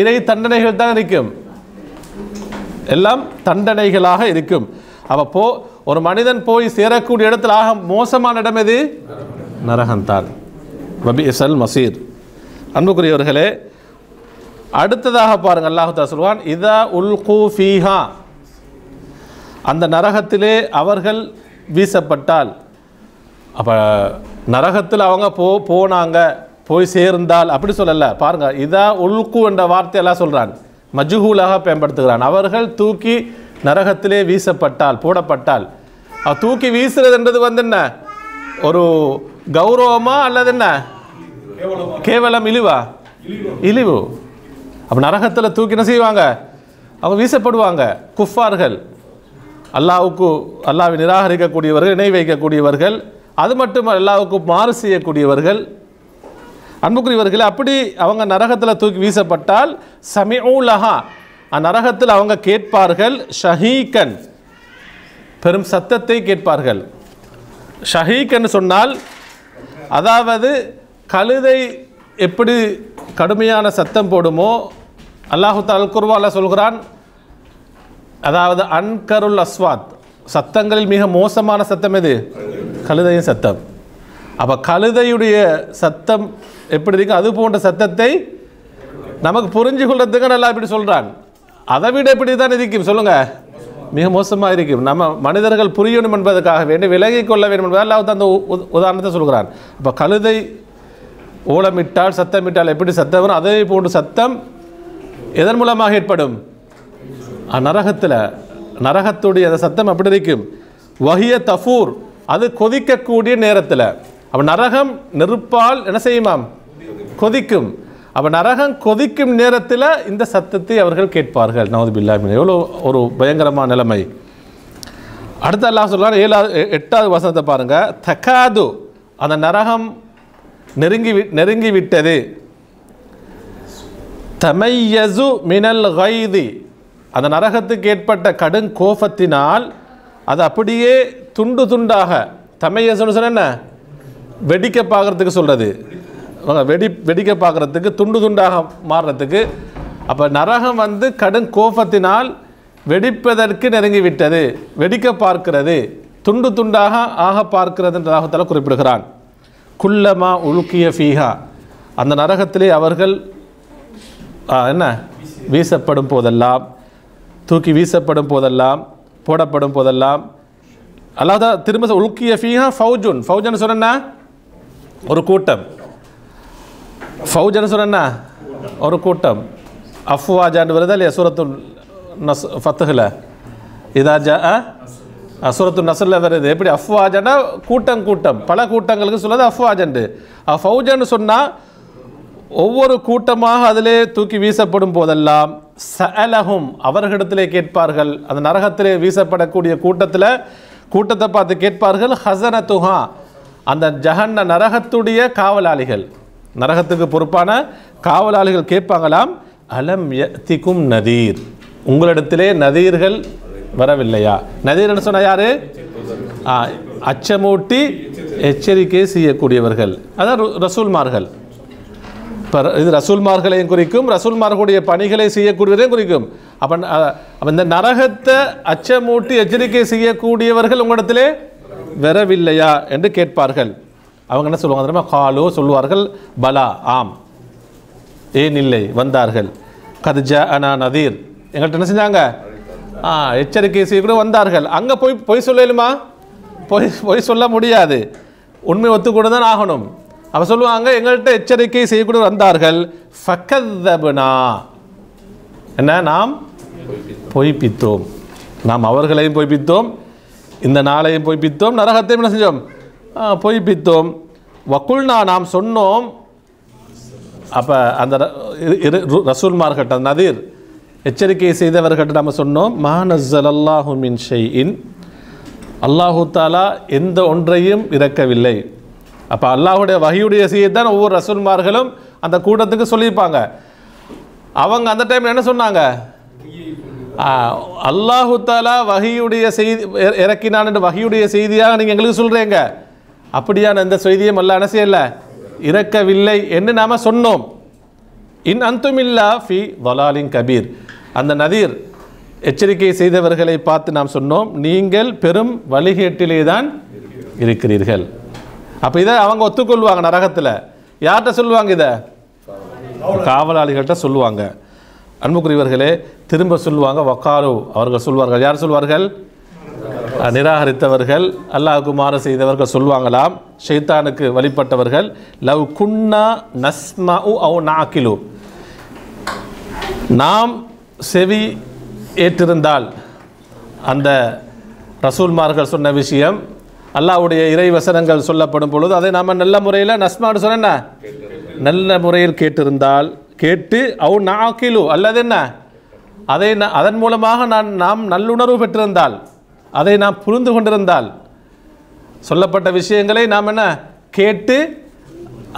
இறை தண்டனைகள் தான் இருக்கும், எல்லாம் தண்டனைகளாக இருக்கும். அப்போ ஒரு மனிதன் போய் சேரக்கூடிய இடத்துல ஆக மோசமான இடம் எது? நரகம்தான். வபிஇஸல் மஸீர். அன்புக்குரியவர்களே அடுத்ததாக பாருங்கள், அல்லாஹ் தஆலா சொல்வான், இதா உல்கு ஃபீஹா, அந்த நரகத்திலே அவர்கள் வீசப்பட்டால். அப்போ நரகத்தில் அவங்க போனாங்க, போய் சேர்ந்தால் அப்படி சொல்லலை. பாருங்கள், இதா உல்கு என்ற வார்த்தை எல்லாம் சொல்கிறான், மஜ்ஹூலாக பயன்படுத்துகிறான். அவர்கள் தூக்கி நரகத்திலே வீசப்பட்டால், போடப்பட்டால். தூக்கி வீசுறதுன்றது வந்து என்ன, ஒரு கௌரவமா அல்லது என்ன கேவலம், இழிவு. அப்போ நரகத்தில் தூக்கி என்ன செய்வாங்க? அவங்க வீசப்படுவாங்க. குஃபார்கள், அல்லாஹ்வை நிராகரிக்கக்கூடியவர்கள், இணை வைக்கக்கூடியவர்கள், அது மட்டும் அல்லாஹ்வுக்கு மாறு செய்யக்கூடியவர்கள். அன்புக்குரியவர்களே அப்படி அவங்க நரகத்தில் தூக்கி வீசப்பட்டால் சமிஊலஹா, நரகத்தில் அவங்க கேட்பார்கள் ஷஹீகன், பெரும் சத்தத்தை கேட்பார்கள். ஷஹீகன் சொன்னால் அதாவது கழுதை எப்படி கடுமையான சத்தம் போடுமோ, அல்லாஹு தஆலா குர்ஆனில் சொல்கிறான், அதாவது அன்கருல் அஸ்வாத், சத்தங்களில் மிக மோசமான சத்தம் எது? கழுதையின் சத்தம். அப்போ கழுதையுடைய சத்தம் எப்படி இருக்கு, அது போன்ற சத்தத்தை நமக்கு புரிஞ்சு கொள்றதுக்கு நல்லா இப்படி சொல்கிறான். அதை விட எப்படி தான் இருக்கும் சொல்லுங்க, மிக மோசமாக இருக்கும். நம்ம மனிதர்கள் புரியணும் என்பதற்காக வேண்டி விலகி கொள்ள வேண்டும் என்பதால் அல்லாஹ் அந்த உதாரணத்தை சொல்கிறான். அப்போ கழுதை ஓலமிட்டால் சத்தமிட்டால் எப்படி சத்தம் வரும், அதே போன்று சத்தம் எதன் மூலமாக ஏற்படும்? நரகத்தில், நரகத்துடைய அந்த சத்தம் அப்படி இருக்கும். வஹிய தஃபூர், அது கொதிக்கக்கூடிய நேரத்தில். அப்போ நரகம் நெருப்பால் என்ன செய்யுமாம்? கொதிக்கும். அப்போ நரகம் கொதிக்கும் நேரத்தில் இந்த சத்தத்தை அவர்கள் கேட்பார்கள். நவுது பில்லாஹ் மின், எவ்வளோ ஒரு பயங்கரமான நிலைமை. அடுத்து அல்லாஹ் சொல்றான் 8வது வசனத்தை பாருங்க, தகாது, அந்த நரகம் நெருங்கி விட்டது. தமையசு மினல் கைதி, அந்த நரகத்துக்கு ஏற்பட்ட கடும் கோபத்தினால் அது அப்படியே துண்டு துண்டாக, தமையசுன்னு சொன்ன என்ன, வெடிக்க பார்க்கறதுக்கு சொல்கிறது, வெடிக்க பார்க்குறதுக்கு, துண்டு துண்டாக மாறுறதுக்கு. அப்போ நரகம் வந்து கடும் கோபத்தினால் வெடிப்பதற்கு நெருங்கிவிட்டது, வெடிக்க பார்க்கிறது, துண்டு துண்டாக ஆக பார்க்கிறது என்று அல்லாஹ் தஆலா குறிப்பிடுகிறான். குல்லமா உலுக்கிய ஃபீஹா, அந்த நரகத்திலே அவர்கள் என்ன வீசப்படும் போதெல்லாம், தூக்கி வீசப்படும் போதெல்லாம், போடப்படும் போதெல்லாம், அல்லாஹ் தான் திரும்ப உல்கிய ஃபீஹா ஃபௌஜுன். ஃபௌஜன் சொன்னா ஒரு கூட்டம். ஃபௌஜன் சொன்னா ஒரு கூட்டம். அஃப்வாஜான்னு வருதா இல்லையா சூரத்துல் ஃபத்ஹில்? இதா ஜா சூரத்துல் நஸ்ரில் வருது. எப்படி அஃப்வாஜன்னா கூட்டம் கூட்டம், பல கூட்டங்களுக்கு சொல்லுது அஃப்வாஜன்று. ஃபௌஜன்னு சொன்னால் ஒவ்வொரு கூட்டமாக அதிலே தூக்கி வீசப்படும் போதெல்லாம் சஅலஹும் அவர்களிடத்திலே கேட்பார்கள். அந்த நரகத்திலே வீசப்படக்கூடிய கூட்டத்தை பார்த்து கேட்பார்கள். ஹஸனத்துஹா அந்த ஜஹன்ன நரகத்துடைய காவலாளிகள், நரகத்துக்கு பொறுப்பான காவலாளிகள் கேட்பாங்களாம், அலம் யத்திக்கும் நதீர், உங்களிடத்திலே நதீர்கள் வரவில்லையா? நதீர்னு சொன்ன யாரு? அச்சமூட்டி எச்சரிக்கை செய்யக்கூடியவர்கள், அதான் ரசூல்மார்கள். இப்போ இது ரசூல்மார்களையும் குறிக்கும், ரசூல்மார்களுடைய பணிகளை செய்யக்கூடியவரையும் குறிக்கும். அப்போ இந்த நரகத்தை அச்சமூட்டி எச்சரிக்கை செய்யக்கூடியவர்கள் உங்களிடத்திலே வரவில்லையா என்று கேட்பார்கள். அவங்க என்ன சொல்லுவாங்க தெரியுமா? காலோ சொல்லுவார்கள், பலா ஆம், ஏன் இல்லை, வந்தார்கள். கத் ஜாஅனா நதீர், எங்கள்கிட்ட என்ன செஞ்சாங்க? எச்சரிக்கை செய்ய கூட வந்தார்கள். அங்கே பொய் சொல்லலுமா? பொய் சொல்ல முடியாது, உண்மை ஒத்துக்கொண்டு தான் ஆகணும். அப்போ சொல்லுவாங்க, எங்கள்கிட்ட எச்சரிக்கை செய்யக்கூட வந்தார்கள். ஃபக்கதப்னா, என்ன? நாம் பொய்ப்பித்தோம், நாம் அவர்களையும் பொய்ப்பித்தோம், இந்த நாளையும் பொய்ப்பித்தோம், நரகத்தையும் என்ன செஞ்சோம்? பொய்ப்பித்தோம். வக்குல்னா நாம் சொன்னோம். அப்போ அந்த ரசூல்மார்கிட்ட நதீர் எச்சரிக்கை செய்தவர்கிட்ட நம்ம சொன்னோம், மா நஸ்ஸலல்லாஹு மின் ஷைஇன், அல்லாஹு தாலா எந்த ஒன்றையும் இறக்கவில்லை. அப்போ அல்லாஹுடைய வஹியுடைய செய்திதான் ஒவ்வொரு ரசூல்மார்களும் அந்த கூட்டத்துக்கு சொல்லியிருப்பாங்க. அவங்க அந்த டைமில் என்ன சொன்னாங்க? அல்லாஹு தாலா வஹியுடைய செய்தி இறக்கினான் என்று வஹியுடைய செய்தியாக நீங்கள் எங்களுக்கு சொல்கிறீங்க, அப்படியான எந்த செய்தியும் அல்லாஹ் என்ன செய்யலை, இறக்கவில்லை என்று நாம் சொன்னோம். இன் அந்துமில்லா ஃபி வலாலின் கபீர், அந்த நதீர் எச்சரிக்கை செய்தவர்களை பார்த்து நாம் சொன்னோம், நீங்கள் பெரும் வழிகேட்டிலே தான் இருக்கிறீர்கள். அப்போ இதை அவங்க ஒத்துக்கொள்வாங்க. நரகத்தில் யார்கிட்ட சொல்லுவாங்க? இதை காவலாளிகள்கிட்ட சொல்லுவாங்க. அன்புக்குரியவர்களே, திரும்ப சொல்லுவாங்க, வக்காலு அவர்கள் சொல்வார்கள். யார் சொல்வார்கள்? நிராகரித்தவர்கள், அல்லாஹ்வுக்கு மாறு செய்தவர்கள் சொல்லுவாங்களாம், ஷைத்தானுக்கு வழிபட்டவர்கள், லவ் குன்னா நஸ்மஉ அவ் நாக்கிலு, நாம் செவி ஏற்றிருந்தால் அந்த ரசூல்மார்கள் சொன்ன விஷயம், அல்லாஹ்வுடைய இறை வசனங்கள் சொல்லப்படும் பொழுது அதை நாம் நல்ல முறையில் நஸ்மான்னு சொன்ன நல்ல முறையில் கேட்டிருந்தால், கேட்டு அவ் நாக்கிலு அல்லது என்ன அதை அதன் மூலமாக நாம் நல்லுணர்வு பெற்றிருந்தால், அதை நாம் புரிந்து கொண்டிருந்தால், சொல்லப்பட்ட விஷயங்களை நாம் என்ன கேட்டு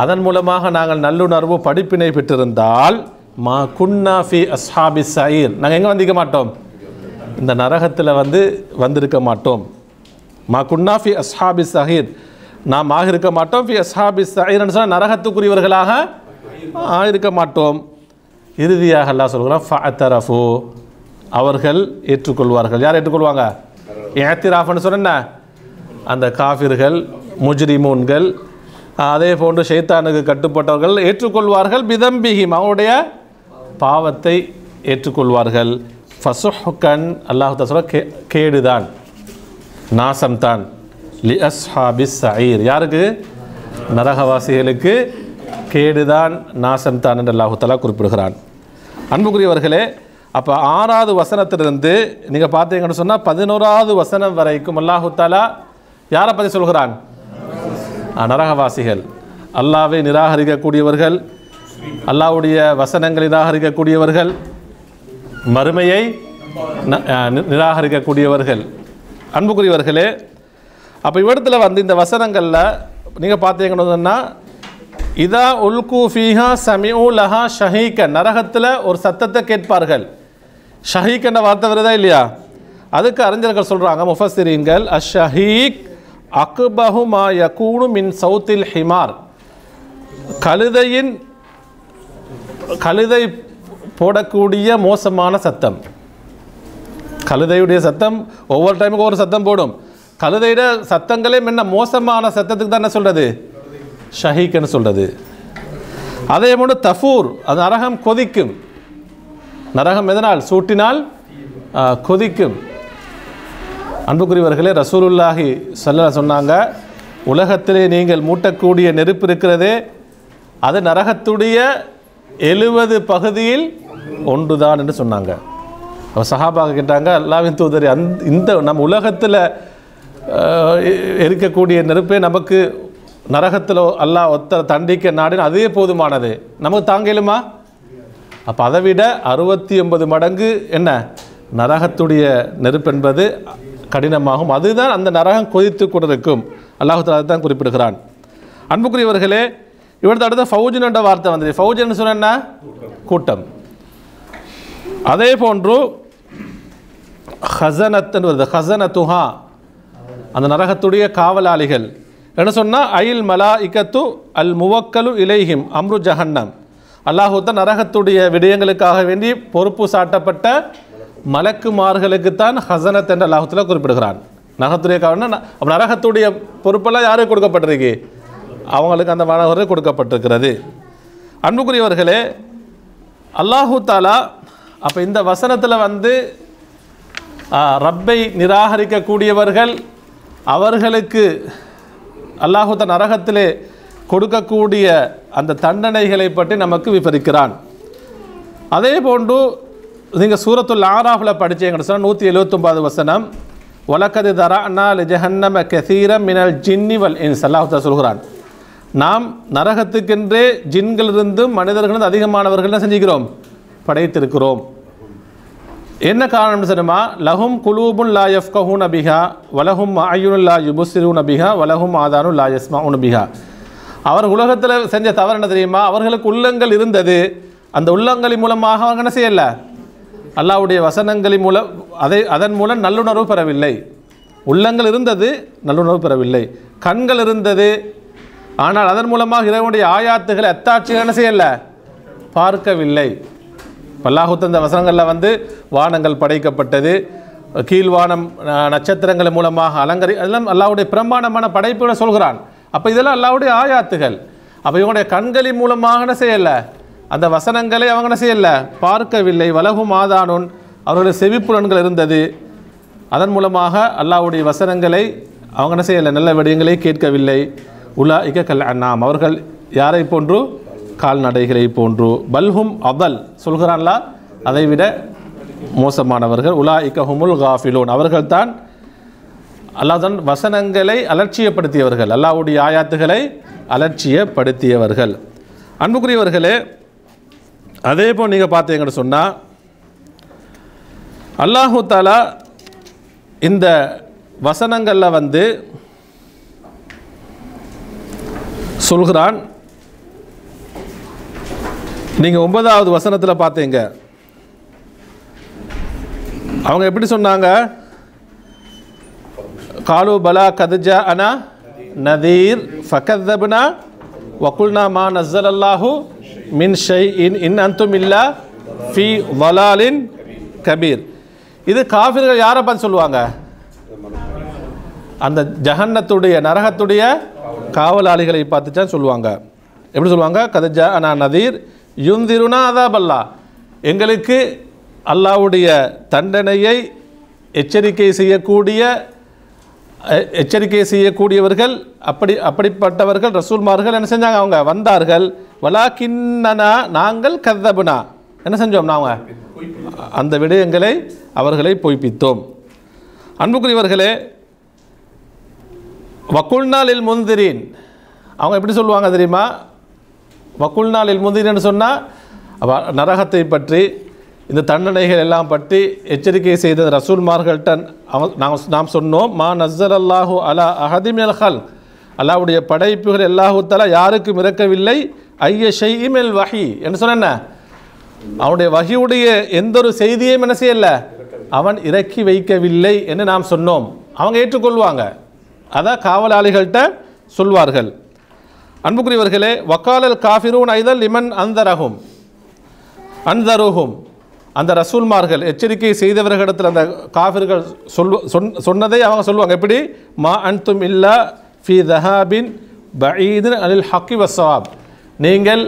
அதன் மூலமாக நாங்கள் நல்லுணர்வு படிப்பினை பெற்றிருந்தால், மா குன்னா ஃபி அஸ்ஹாபி ஸயீர், நாங்கள் எங்கே வந்திருக்க மாட்டோம்? இந்த நரகத்தில் வந்திருக்க மாட்டோம். மா குன்னா ஃபி அஸ்ஹாபி ஸயீர், நாம் ஆகிருக்க மாட்டோம். ஃபி அஸ்ஹாபி ஸயீர்னு சொன்னால் நரகத்துக்குரியவர்களாக ஆகிருக்க மாட்டோம். இறுதியாக அல்லாஹ் சொல்கிறான், ஃபஅதரஃபு, அவர்கள் ஏற்றுக்கொள்வார்கள். யார் ஏற்றுக்கொள்வாங்க? ஏத்திராஃப்னு சொன்ன அந்த காஃபிர்கள், முஜ்ரிமூன்கள், அதே போன்று ஷைத்தானுக்கு கட்டுப்பட்டவர்கள் ஏற்றுக்கொள்வார்கள். பிதம்பிஹிம், அவனுடைய பாவத்தை ஏற்றுக்கொள்வார்கள். ஃபசுஹ்கன், அல்லாஹ் சொல்ற கேடுதான், நாசம்தான். லி அஸ்ஹாபிஸ் ஸயீர், யாருக்கு? நரகவாசிகளுக்கு கேடுதான், நாசம்தான் என்று அல்லாஹ் தஆலா குறிப்பிடுகிறான். அன்புக்குரியவர்களே, அப்போ 6வது வசனத்திலிருந்து நீங்கள் பார்த்தீங்கன்னு சொன்னால் 11வது வசனம் வரைக்கும் அல்லாஹ் தஆலா யாரை பற்றி சொல்கிறான்? நரகவாசிகள், அல்லாஹ்வை நிராகரிக்கக்கூடியவர்கள், அல்லாஹ்வுடைய வசனங்களை நிராகரிக்கக்கூடியவர்கள், மறுமையை நிராகரிக்கக்கூடியவர்கள். அன்புக்குரியவர்களே, அப்போ இவ்விடத்தில் இந்த வசனங்களில் நீங்கள் பார்த்தீங்கன்னு சொன்னால், இதா உல்கு ஃபீஹா சமிஉ லஹா ஷஹீக, நரகத்தில் ஒரு சத்தத்தை கேட்பார்கள். ஷஹீக் என்ற வார்த்தை வருதா இல்லையா? அதுக்கு அறிஞர்கள் சொல்கிறாங்க, முஃபஸ்ஸிரீன்கள், அஷ்ஷஹீக் அக்பஹு மா யகூனு மின் சௌத்தில் ஹிமார், கழுதை போடக்கூடிய மோசமான சத்தம். கழுதையுடைய சத்தம் ஒவ்வொரு டைமுக்கு ஒரு சத்தம் போடும். கழுதையிட சத்தங்களே என்ன மோசமான சத்தத்துக்கு தான் என்ன சொல்கிறது? ஷஹீக்னு சொல்கிறது. அதே போன்று தஃபூர், அது நரகம் கொதிக்கும். நரகம் எதனால்? சூட்டினால் கொதிக்கும். அன்புக்குரியவர்களே, ரசூலுல்லாஹி ஸல்லல்லாஹு சொன்னாங்க, உலகத்திலே நீங்கள் மூட்டக்கூடிய நெருப்பு இருக்கிறதே அது நரகத்துடைய 70 பகுதியில் ஒன்றுதான் என்று சொன்னாங்க. அவர் சஹாபாக கேட்டாங்க, அல்லாஹ்வின் தூதரே, இந்த நம்ம உலகத்தில் இருக்கக்கூடிய நெருப்பே நமக்கு நரகத்தில் அல்லாஹ் ஒத்த தண்டிக்க நாடின அதே போதுமானது, நமக்கு தாங்கலுமா? அப்போ அதை விட 69 மடங்கு என்ன நரகத்துடைய நெருப்பு என்பது கடினமாகும். அதுதான் அந்த நரகம் கொதித்து கொண்டிருக்கும். அல்லாஹ் தஆலா தான் குறிப்பிடுகிறான். அன்புக்குரியவர்களே, இவரது அடுத்த ஃபௌஜன் என்ற வார்த்தை வந்தது. ஃபௌஜன் சொன்னா கூட்டம். அதே போன்று ஹசனத்துன்னு வருது. ஹசனத்துஹா அந்த நரகத்துடைய காவலாளிகள் என்ன சொன்னால், அயில் மலாஇகத்து அல் முவக்கலு இலைஹிம் அம்ரு ஜஹன்னம். அல்லாஹூத்த நரகத்துடைய விடயங்களுக்காக வேண்டி பொறுப்பு சாட்டப்பட்ட மலக்குமார்களுக்குத்தான் ஹசனத் என்ற அல்லாஹூத்துல குறிப்பிடுகிறான். நரகத்துடைய காவல்னா நரகத்துடைய பொறுப்பெல்லாம் யாருக்கு கொடுக்கப்பட்டிருக்கு? அவங்களுக்கு அந்த மாணவர்கள் கொடுக்கப்பட்டிருக்கிறது. அன்புக்குரியவர்களே, அல்லாஹு தாலா அப்போ இந்த வசனத்தில் வந்து ரப்பை நிராகரிக்கக்கூடியவர்கள் அவர்களுக்கு அல்லாஹு தஆலா நரகத்திலே கொடுக்கக்கூடிய அந்த தண்டனைகளை பற்றி நமக்கு விவரிக்கிறான். அதே போன்று நீங்கள் சூரத்துல் ஆராஃபில் படித்தீங்கன்னு சொன்னால் 179 வசனம், வலக்கது தரஅனா லிஜஹன்னம கஸீரம் மினல் ஜின்னி வல் இன்ஸ். அல்லாஹ் தஆலா சொல்கிறான், நாம் நரகத்துக்கென்றே ஜின்களிலிருந்தும் மனிதர்களிலிருந்து அதிகமானவர்கள் செஞ்சுக்கிறோம், படைத்திருக்கிறோம். என்ன காரணம் தெரியுமா? லஹும் குலூபுன் லா யஃப்கஹூன பிஹா வலஹும் அய்யுனுன் லா யுபஸிரூன பிஹா வலஹும் ஆதானுன் லா யஸ்மஊன பிஹா. அவர் உலகத்தில் செஞ்ச தவறு என்ன தெரியுமா? அவர்களுக்கு உள்ளங்கள் இருந்தது, அந்த உள்ளங்களின் மூலமாக அவங்க என்ன செய்யல, அல்லாஹ்வுடைய வசனங்களின் மூலம் அதன் மூலம் நல்லுணர்வு பெறவில்லை. உள்ளங்கள் இருந்தது, நல்லுணர்வு பெறவில்லை. கண்கள் இருந்தது, ஆனால் அதன் மூலமாக இறைவனுடைய ஆயாத்துகளை அத்தாட்சிகள் என்ன செய்யல, பார்க்கவில்லை. அல்லாஹ் இந்த வசனங்களில் வந்து வானங்கள் படைக்கப்பட்டது, கீழ்வானம் நட்சத்திரங்கள் மூலமாக அதெல்லாம் அல்லாஹ்வுடைய பிரம்மாண்டமான படைப்புகளை சொல்கிறான். அப்போ இதெல்லாம் அல்லாஹ்வுடைய ஆயாத்துகள். அப்போ இவங்களுடைய கண்களின் மூலமாக என்ன செய்யலை, அந்த வசனங்களை அவங்க என்ன செய்யலை, பார்க்கவில்லை. வலகும் ஆதானுன் அவர்களுடைய செவிப்புலன்கள் இருந்தது, அதன் மூலமாக அல்லாஹ்வுடைய வசனங்களை அவங்க என்ன செய்யலை, நல்ல விடயங்களை கேட்கவில்லை. உலாஇக கல் அன்ஆம் அவர்கள் யாரை போன்று, கால்நடைகளை போன்று. பல்ஹும் அதல் சொல்கிறான்ல, அதைவிட மோசமானவர்கள். உலாஇக ஹுமுல் காஃபிலூன் அவர்கள்தான் அல்லாஹ் தான் வசனங்களை அலட்சியப்படுத்தியவர்கள், அல்லாஹ்வுடைய ஆயாத்துகளை அலட்சியப்படுத்தியவர்கள். அன்புக்குரியவர்களே, அதே போல் நீங்கள் பார்த்தீங்கன்னு சொன்னால் அல்லாஹு தஆலா இந்த வசனங்களில் வந்து சொல்கிறான். நீங்கள் 9வது வசனத்தில் பார்த்தீங்க, அவங்க எப்படி சொன்னாங்க? காலு பலா கதுஜா அனா நதீர் ஃபகதப்னா வகுல்னா மா நஸ்ஸலல்லாஹு மின் ஷைஇன் இன் அன்தும் இல்லா ஃபி வலாலின் கபீர். இது காஃபிர்கள் யாரை பார்த்து சொல்லுவாங்க? அந்த ஜஹன்னத்துடைய நரகத்துடைய காவலாளிகளை பார்த்து தான் சொல்லுவாங்க. எப்படி சொல்லுவாங்க? கதுஜா அனா நதீர் யுந்திருனா அதாபல்லா, எங்களுக்கு அல்லாஹ்வுடைய தண்டனையை எச்சரிக்கை செய்யக்கூடியவர்கள் அப்படிப்பட்டவர்கள் ரசூல்மார்கள் என்ன செஞ்சாங்க? அவங்க வந்தார்கள். வலாக்கின்னனா நாங்கள் கதபுனா என்ன செஞ்சோம்? நாங்கள் அந்த விடயங்களை அவர்களை பொய்ப்பித்தோம். அன்புக்குரியவர்களே, வக்குல்நாளில் முந்திரீன் அவங்க எப்படி சொல்லுவாங்க தெரியுமா? வக்குல்நாளில் முந்திரீன்னு சொன்னால் நரகத்தை பற்றி, இந்த தண்டனைகள் எல்லாம் பற்றி எச்சரிக்கை செய்த ரசூல்மார்கள்ட்ட நாம் சொன்னோம், மா நஸ்ஸலல்லாஹு அலா அஹதி மினல் ஹல்க் அல்லாஹ்வுடைய படைப்புகள் அல்லாஹு தஆலா யாருக்கும் இறக்கவில்லை. ஐய ஷைஇமில் வஹி என்று சொன்ன அவனுடைய வஹியுடைய எந்த ஒரு செய்தியையும் என்ன செய்யல, அவன் இறக்கி வைக்கவில்லை என்று நாம் சொன்னோம். அவங்க ஏற்றுக்கொள்வாங்க, அதான் காவலாளிகள்கிட்ட சொல்வார்கள். அன்புக்குரியவர்களே, வக்காலல் காஃபிரூன் ஐதல் லிமன் அந்தரஹும் அந்த ரசூல்மார்கள் எச்சரிக்கை செய்தவர்களிடத்தில் அந்த காஃபிர்கள் சொன்னதை அவங்க சொல்லுவாங்க. எப்படி? மா அன்தும் இல்லா ஃபி தஹாபின் பஈதின் அனில் ஹக்கி வஸ்ஸவாப், நீங்கள்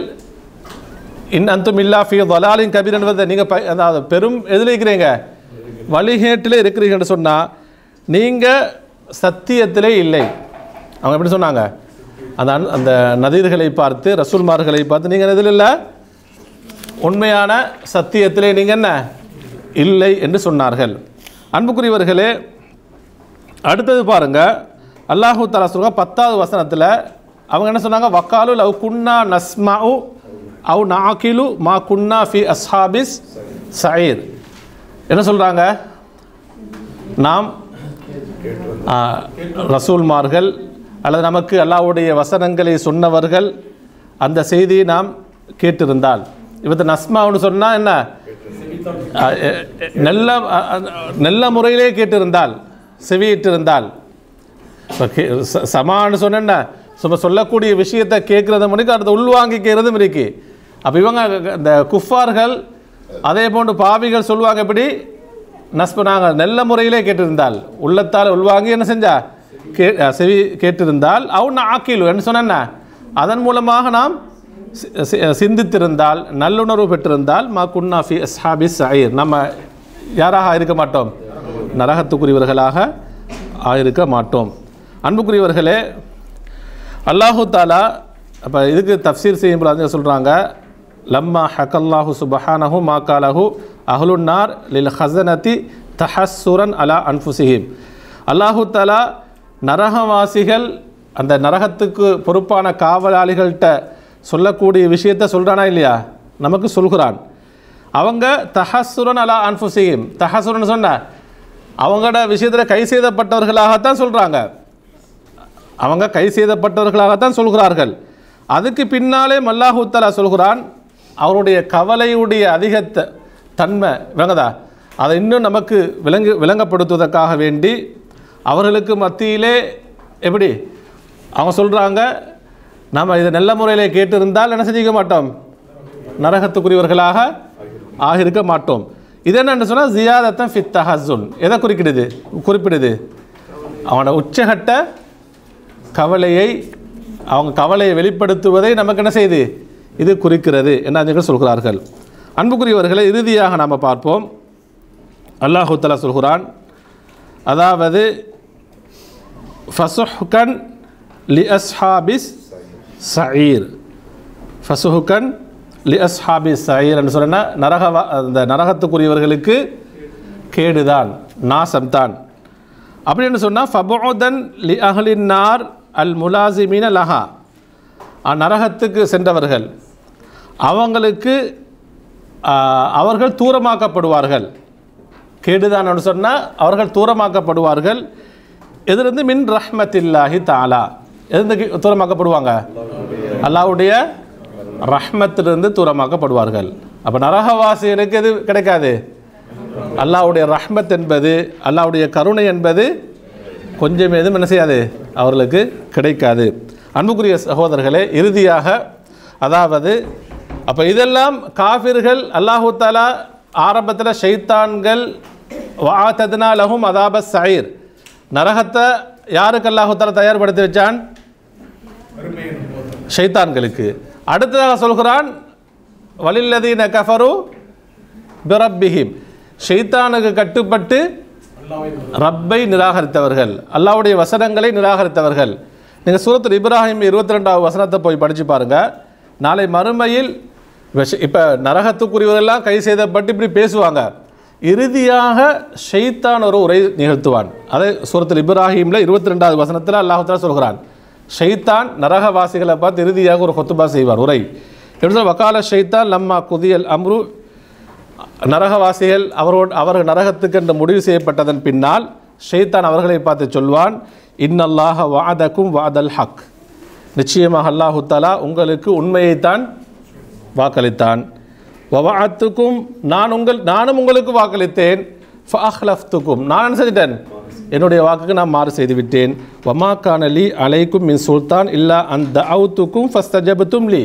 இன் அன்தும் இல்லா ஃபி தலாலின் கபீர் என்பதை நீங்கள் அதாவது பெரும் எதில் இருக்கிறீங்க, வழிகேட்டில் இருக்கிறீங்கன்னு சொன்னால் நீங்கள் சத்தியத்திலே இல்லை. அவங்க எப்படி சொன்னாங்க? அந்த நதீர்களை பார்த்து, ரசூல்மார்களை பார்த்து, நீங்கள் எதில் இல்லை, உண்மையான சத்தியத்திலே நீங்கள் என்ன இல்லை என்று சொன்னார்கள். அன்புக்குரியவர்களே, அடுத்தது பாருங்கள், அல்லாஹு தஆலா சொல்லுங்க 10வது வசனத்தில் அவங்க என்ன சொன்னாங்க? வக்காலு லவ் குன்னா நஸ்மஉ அவு நாகிலு மா குன்னா ஃபி அஸ்ஹாபிஸ் சயீர். என்ன சொல்கிறாங்க? நாம் ரசூல்மார்கள் அல்லது நமக்கு அல்லாஹ்வுடைய வசனங்களை சொன்னவர்கள் அந்த செய்தியை நாம் கேட்டிருந்தால், இவற்றை நஸ்மாவுன்னு சொன்னால் என்ன, நல்ல முறையிலே கேட்டிருந்தால், செவியிட்டிருந்தால். சமான்னு சொன்ன சும்மா சொல்லக்கூடிய விஷயத்தை கேட்குறது மணிக்கு அடுத்த உள்வாங்கிக்கிறதும் இருக்கு. அப்போ இவங்க இந்த குஃபார்கள் அதே போன்று பாவிகள் சொல்லுவாங்க, எப்படி நாங்கள் நல்ல முறையிலே கேட்டிருந்தால், உள்ளத்தால் உள்வாங்கி என்ன செஞ்சா செவி கேட்டிருந்தால், அவன் ஆக்கிலு என்ன சொன்ன அதன் மூலமாக நாம் சிந்தித்திருந்தால், நல்லுணர்வு பெற்றிருந்தால், மா குன்னா ஃபி அஸ்ஹாபி சயீர், நம்ம யாராக இருக்க மாட்டோம், நரகத்துக்குரியவர்களாக இருக்க மாட்டோம். அன்புக்குரியவர்களே, அல்லாஹு தாலா அப்போ இதுக்கு தஃப்சீர் செய்யும்போது சொல்கிறாங்க, லம்மா ஹக்கல்லாஹு சுபஹானஹு மா காலஹு அஹ்லுன்னார் லில் ஹஸனதி தஹஸ்ஸுரன் அலா அன்ஃபுஸிஹிம். அல்லாஹு தாலா நரகவாசிகள் அந்த நரகத்துக்கு பொறுப்பான காவலாளிகள்கிட்ட சொல்லக்கூடிய விஷயத்தை சொல்கிறானா இல்லையா, நமக்கு சொல்கிறான். அவங்க தஹஸ்ஸுரன் அலா அன்ஃபுஸிஹிம், தஹஸ்ஸுரன் சொன்ன அவங்களோட விஷயத்தில் கை செய்தப்பட்டவர்களாகத்தான் சொல்கிறாங்க, அவங்க கை செய்தப்பட்டவர்களாகத்தான் சொல்கிறார்கள். அதுக்கு பின்னாலே அல்லாஹு தஆலா சொல்கிறான், அவருடைய கவலையுடைய அதிகத்தை தன்மை விளங்குதா, அதை இன்னும் நமக்கு விளங்கப்படுத்துவதற்காக வேண்டி அவர்களுக்கு மத்தியிலே எப்படி அவங்க சொல்கிறாங்க, நாம் இதை நல்ல முறையிலே கேட்டிருந்தால் என்ன செஞ்சிக்க மாட்டோம், நரகத்துக்குரியவர்களாக ஆகியிருக்க மாட்டோம். இது என்னென்னு சொன்னால் ஜியாதத்தன் ஃபித் தஹஸ்ஸுன். எதை குறிப்பிடுது? அவனோட உச்சகட்ட கவலையை, அவங்க கவலையை வெளிப்படுத்துவதை நமக்கு என்ன செய்து இது குறிக்கிறது என்ன சொல்கிறார்கள். அன்புக்குரியவர்களை, இறுதியாக நாம் பார்ப்போம். அல்லாஹு தஆலா சொல்கிறான், அதாவது ஃபசுஹ்கன் லி அஸ்ஹாபிஸ் சயீர், ஃபசுஹ்கன் லி அஸ்ஹாபிஸ் சயீர் என்று சொன்னால் அந்த நரகத்துக்குரியவர்களுக்கு கேடுதான், நாசம்தான். அப்படின்னு சொன்னால் ஃபபுதன் லி அஹ்லின் நார் அல் முலாசிமீன லஹா, நரகத்துக்கு சென்றவர்கள் அவங்களுக்கு அவர்கள் தூரமாக்கப்படுவார்கள். கேடுதான் சொன்னால் அவர்கள் தூரமாக்கப்படுவார்கள். எதிலிருந்து? மின் ரஹ்மத்தில்லாஹி தஆலா. எதிலிருந்து தூரமாக்கப்படுவாங்க? அல்லாஹ்வுடைய ரஹ்மத்திலிருந்து தூரமாக்கப்படுவார்கள். அப்போ நரகவாசிகளுக்கு எது கிடைக்காது? அல்லாஹ்வுடைய ரஹ்மத் என்பது, அல்லாஹ்வுடைய கருணை என்பது கொஞ்சம் எதுவும் என்ன செய்யாது, அவர்களுக்கு கிடைக்காது. அன்புக்குரிய சகோதரர்களே, இறுதியாக அதாவது அப்போ இதெல்லாம் காஃபிர்கள் அல்லாஹு தஆலா ஆரம்பத்தில் ஷைத்தான்கள் வஅதத்னா லஹும் அதாப ஸயீர், நரகத்தை யாருக்கு அல்லாஹு தஆலா தயார்படுத்தி வச்சான்? ஷைத்தான்களுக்கு. அடுத்ததாக சொல்கிறான், வலில்லதீன கஃபரு பிரப்பிஹிம், ஷைத்தானுக்கு கட்டுப்பட்டு ரப்பை நிராகரித்தவர்கள், அல்லாஹ்வுடைய வசனங்களை நிராகரித்தவர்கள். நீங்கள் சூரத்துல் இப்ராஹிம் 22வது வசனத்தை போய் படித்து பாருங்கள். நாளை மறுமையில் இப்போ நரகத்துக்குரியவரெல்லாம் கை செய்தப்பட்டு இப்படி பேசுவாங்க. இறுதியாக ஷைத்தான் ஒரு உரை நிகழ்த்துவான். அதை சூரத்துல் இப்ராஹிமில் 22வது வசனத்தில் அல்லாஹ் தஆலா சொல்கிறான், ஷைத்தான் நரகவாசிகளை பார்த்து இறுதியாக ஒரு ஹுத்பா செய்வார், உரை. எப்படி சொல்ல, வக்கால ஷைத்தான் லம்மா குதியல் அம்ரு, நரகவாசிகள் அவர்கள் நரகத்துக்கு என்று முடிவு செய்யப்பட்டதன் பின்னால் ஷைத்தான் அவர்களை பார்த்து சொல்வான், இன்னல்லாஹ வஅதக்கும் வஅதல் ஹக், நிச்சயமாக அல்லாஹு தஆலா உங்களுக்கு உண்மையைத்தான் வாக்களித்தான். வவஅத்துக்கும், நானும் உங்களுக்கு வாக்களித்தேன். ஃபஅஹ்லஃப்துக்கும், நான் என்ன செஞ்சிட்டேன், என்னுடைய வாக்குக்கு நான் மாறு செய்துவிட்டேன். வமா கான லி அலைக்கும் மின் சுல்தான் இல்லா அன் தஅவுதுக்கும் ஃபஸ்தஜப்தும் லி.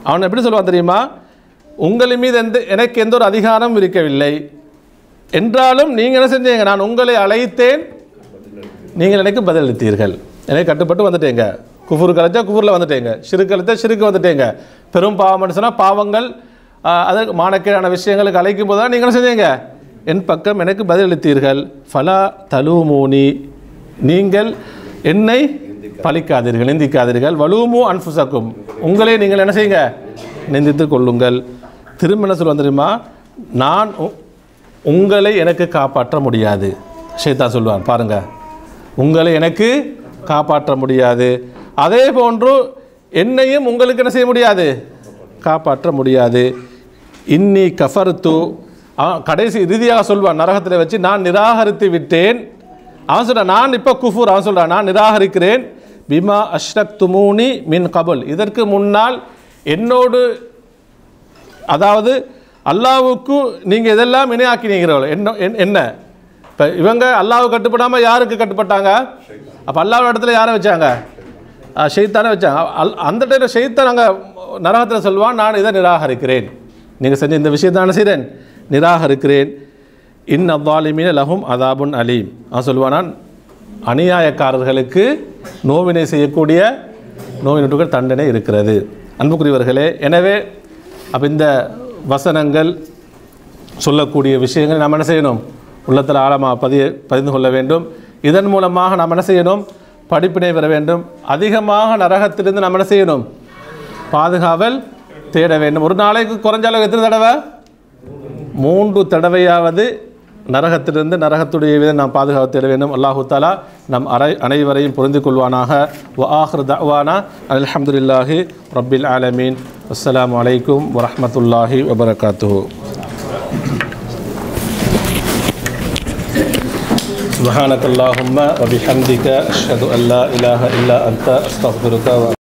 அவன் எப்படி சொல்லுவான் தெரியுமா, உங்களின் மீது எனக்கு எந்த ஒரு அதிகாரம் இருக்கவில்லை, என்றாலும் நீங்கள் என்ன செஞ்சீங்க, நான் உங்களை அழைத்தேன், நீங்கள் எனக்கு பதிலளித்தீர்கள், எனக்கு கட்டுப்பட்டு வந்துட்டேங்க. குஃபுர் கலைச்சா குஃபுரில் வந்துட்டேங்க, ஷிர்க் கலைச்சா ஷிர்க்கு வந்துட்டேங்க. பெரும் பாவம்னு சொன்னால் பாவங்கள், அது மானக்கீழான விஷயங்களுக்கு அழைக்கும் போது தான் நீங்கள் என்ன செஞ்சீங்க, என் பக்கம் எனக்கு பதிலளித்தீர்கள். ஃபலா தலூமூனி, நீங்கள் என்னை பழிக்காதீர்கள், நிந்திக்காதீர்கள். வலூமு அன்ஃபுசக்கும், உங்களே நீங்கள் என்ன செய்யுங்க, நிந்தித்து கொள்ளுங்கள். திரும்ப என்ன சொல்லுவாங்க தெரியுமா, நான் உங்களை எனக்கு காப்பாற்ற முடியாது. ஷைத்தான் சொல்லுவான் பாருங்க, உங்களை எனக்கு காப்பாற்ற முடியாது. அதே போன்று என்னையும் உங்களுக்கு என்ன செய்ய முடியாது, காப்பாற்ற முடியாது. இன்னி கஃபர்து, கடைசி இறுதியாக சொல்வான் நரகத்தில் வச்சு, நான் நிராகரித்து விட்டேன். அவன் சொல்கிறான் நான் இப்போ குஃபூர், அவன் சொல்கிறான் நான் நிராகரிக்கிறேன். பிமா அஷ்ரக்துமூனி மின் கபுல், இதற்கு முன்னால் என்னோடு, அதாவது அல்லாஹ்வுக்கு நீங்கள் இதெல்லாம் இணையாக்கினீர்கள். என்ன இப்போ இவங்க அல்லாஹ்வுக்கு கட்டுப்படாமல் யாருக்கு கட்டுப்பட்டாங்க? அப்போ அல்லாஹ் இடத்துல யாரை வச்சாங்க? ஷைத்தானே வச்சாங்க. அந்த டைமில் ஷைத்தான் அங்கே நரகத்தில் சொல்வான், நான் இதை நிராகரிக்கிறேன், நீங்கள் செஞ்ச இந்த விஷயத்தை நான் செய்கிறேன், நிராகரிக்கிறேன். இன் அவ்வாலிமீன லஹும் அதாபுன் அலீம், அவன் சொல்லுவான் அநியாயக்காரர்களுக்கு நோவினை செய்யக்கூடிய நோவினட்டுகள் தண்டனை இருக்கிறது. அன்புக்குரியவர்களே, எனவே அப்போ இந்த வசனங்கள் சொல்லக்கூடிய விஷயங்கள் நாம் என்ன செய்யணும், உள்ளத்தில் ஆழமாக பதிந்து கொள்ள வேண்டும். இதன் மூலமாக நாம் என்ன செய்யணும், படிப்பினை பெற வேண்டும். அதிகமாக நரகத்திலிருந்து நாம் என்ன செய்யணும், பாதுகாவல் தேட வேண்டும். ஒரு நாளைக்கு குறைஞ்ச அளவு எத்தனை தடவை? 3 தடவையாவது நரகத்திலிருந்து, நரகத்துடைய வித நாம் பாதுகாப்பு தேட வேண்டும். அல்லாஹு தஆலா நம் அனைவரையும் புரிந்து கொள்வானாக. வ ஆஹிரு தஅவானா அல்ஹம்துலில்லாஹி ரப்பில் ஆலமீன். அஸ்ஸலாமு அலைக்கும் வரஹ்மத்துல்லாஹி வபரகாத்துஹு. சுப்ஹானக்கல்லாஹும்ம வ பிஹம்திக அஷ்ஹது அல்லா இலாஹா இல்லா அன்த அஸ்தக்ஃபிருக.